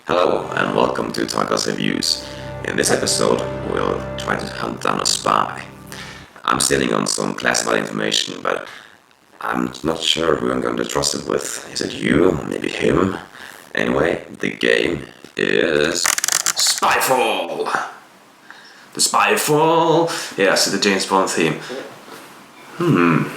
Hello and welcome to Tacos Reviews. In this episode, we'll try to hunt down a spy. I'm sitting on some classified information, but I'm not sure who I'm going to trust it with. Is it you? Maybe him? Anyway, the game is Spyfall! The Spyfall! Yes, the James Bond theme. Let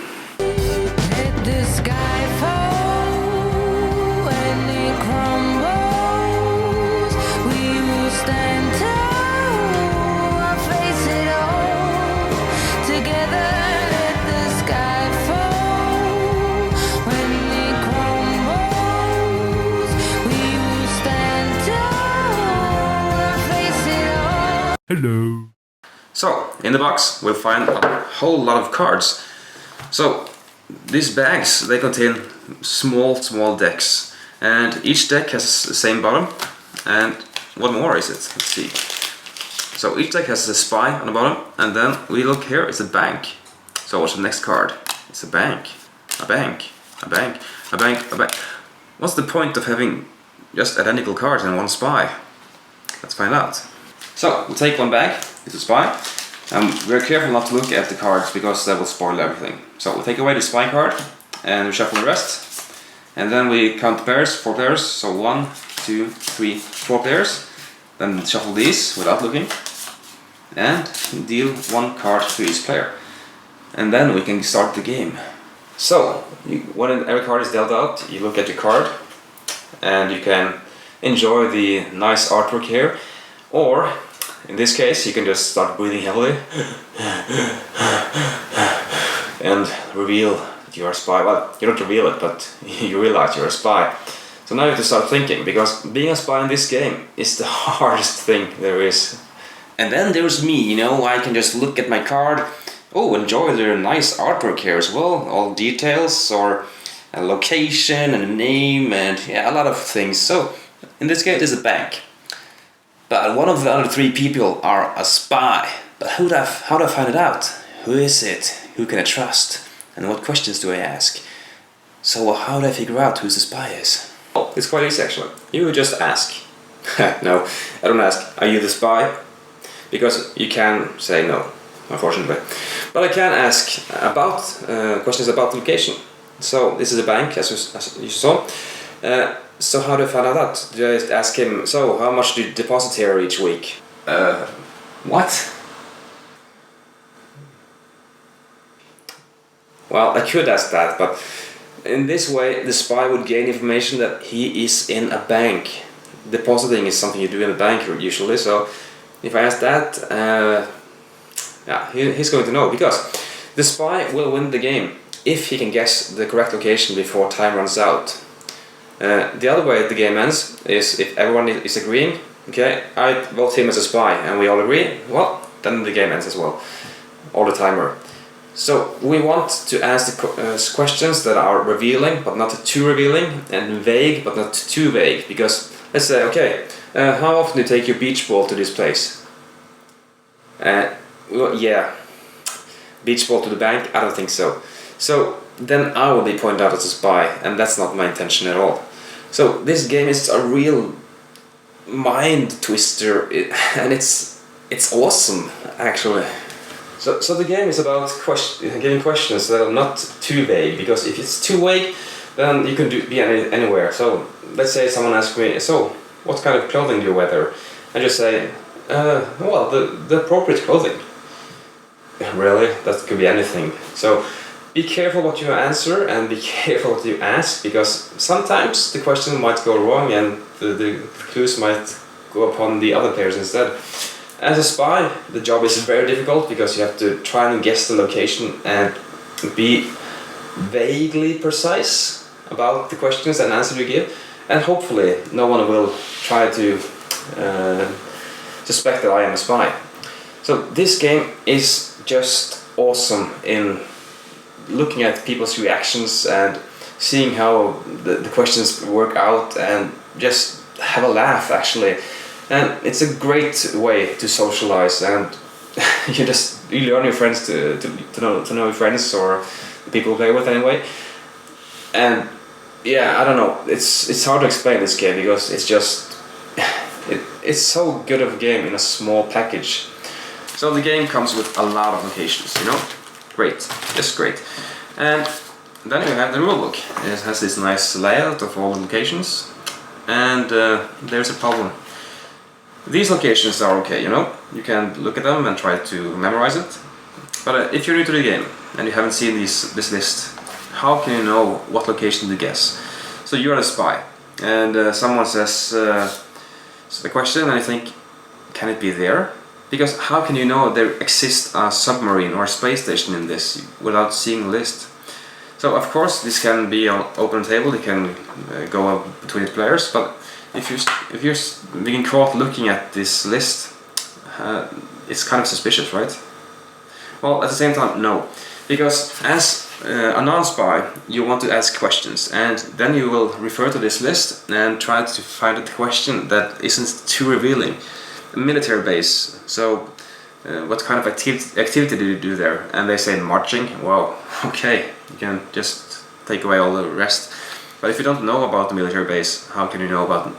the sky fall when it crumbles. We will stand tall and face it all together. Let the sky fall when it crumbles. We will stand tall and face it all. Hello! So, in the box, we'll find a whole lot of cards. So, these bags, they contain small decks, and each deck has the same bottom. And what more is it? Let's see. So each deck has a spy on the bottom, and then we look here, it's a bank. So what's the next card? It's a bank. A bank. A bank. A bank. A bank. What's the point of having just identical cards and one spy? Let's find out. So we'll take one bag, it's a spy. We're careful not to look at the cards because that will spoil everything. So we'll take away the spy card and we shuffle the rest. And then we count the pairs, 4 pairs. So 1, 2, 3, 4 pairs. Then shuffle these without looking. And deal 1 card to each player. And then we can start the game. So, when every card is dealt out, you look at your card. And you can enjoy the nice artwork here. Or, in this case, you can just start breathing heavily and reveal that you're a spy. Well, you don't reveal it, but you realize you're a spy. So now you have to start thinking, because being a spy in this game is the hardest thing there is. And then there's me, I can just look at my card. Oh, enjoy the nice artwork here as well. All details, or a location and a name, and yeah, a lot of things. So, in this case, it's a bank. But one of the other 3 people are a spy. But how do I find it out? Who is it? Who can I trust? And what questions do I ask? So how do I figure out who the spy is? Well, it's quite easy actually. You just ask. No, I don't ask. Are you the spy? Because you can say no, unfortunately. But I can ask about questions about the location. So this is a bank, as you saw. So how do I find out that? Do I just ask him, so how much do you deposit here each week? What? Well, I could ask that, but in this way the spy would gain information that he is in a bank. Depositing is something you do in a bank usually, so if I ask that, yeah, he's going to know, because the spy will win the game if he can guess the correct location before time runs out. The other way the game ends is if everyone is agreeing, okay, I vote him as a spy and we all agree, well, then the game ends as well, or the timer. So we want to ask the questions that are revealing but not too revealing, and vague but not too vague, because let's say, okay, how often do you take your beach ball to this place? Well, yeah, beach ball to the bank? I don't think so. So then I will be pointed out as a spy, and that's not my intention at all. So this game is a real mind twister, and it's awesome actually. So the game is about giving questions that are not too vague, because if it's too vague, then you can be anywhere. So let's say someone asks me, so what kind of clothing do you wear? I just say, well, the appropriate clothing. Really? That could be anything. So be careful what you answer and be careful what you ask, because sometimes the question might go wrong and the clues might go upon the other players instead. As a spy, the job is very difficult because you have to try and guess the location and be vaguely precise about the questions and answers you give, and hopefully no one will try to suspect that I am a spy. So this game is just awesome in looking at people's reactions and seeing how the questions work out, and just have a laugh actually. And it's a great way to socialize, and you learn your friends to know your friends, or the people you play with anyway. And yeah, I don't know, it's hard to explain this game because it's just it's so good of a game in a small package. So the game comes with a lot of locations, you know? Great, just great. And then you have the rulebook. It has this nice layout of all the locations. And there's a problem. These locations are okay, you know? You can look at them and try to memorize it. But if you're new to the game and you haven't seen this list, how can you know what location to guess? So you're the spy, and someone says the question, and you think, can it be there? Because how can you know there exists a submarine or a space station in this without seeing the list? So of course this can be an open table, it can go up between the players, but if you're being caught looking at this list, it's kind of suspicious, right? Well, at the same time, no. Because as a non-spy, you want to ask questions, and then you will refer to this list and try to find a question that isn't too revealing. A military base, so what kind of activity do you do there? And they say marching. Wow, okay, you can just take away all the rest. But if you don't know about the military base, how can you know about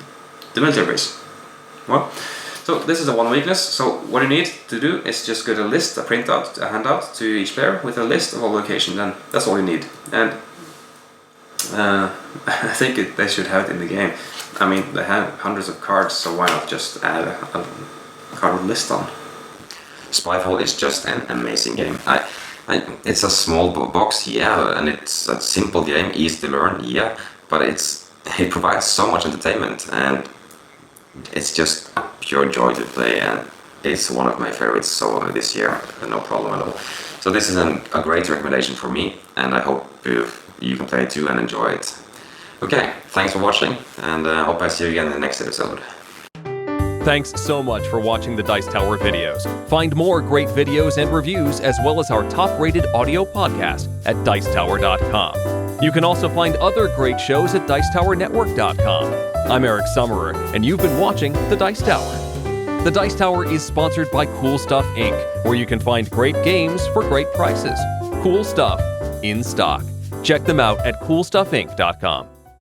the military base? Well, so this is the one weakness. So what you need to do is just get a list, a printout, a handout to each player with a list of all locations, and that's all you need. And I think they should have it in the game. I mean, they have hundreds of cards, so why not just add a card with list on? Spyfall is just an amazing game. It's a small box, yeah, and it's a simple game, easy to learn, yeah, but it provides so much entertainment, and it's just a pure joy to play, and it's one of my favorites so this year, no problem at all. So this is a great recommendation for me, and I hope you can play it too and enjoy it. Okay, thanks for watching, and I hope I see you again in the next episode. Thanks so much for watching the Dice Tower videos. Find more great videos and reviews, as well as our top-rated audio podcast at Dicetower.com. You can also find other great shows at DicetowerNetwork.com. I'm Eric Summerer, and you've been watching The Dice Tower. The Dice Tower is sponsored by Cool Stuff Inc., where you can find great games for great prices. Cool stuff in stock. Check them out at CoolStuffInc.com.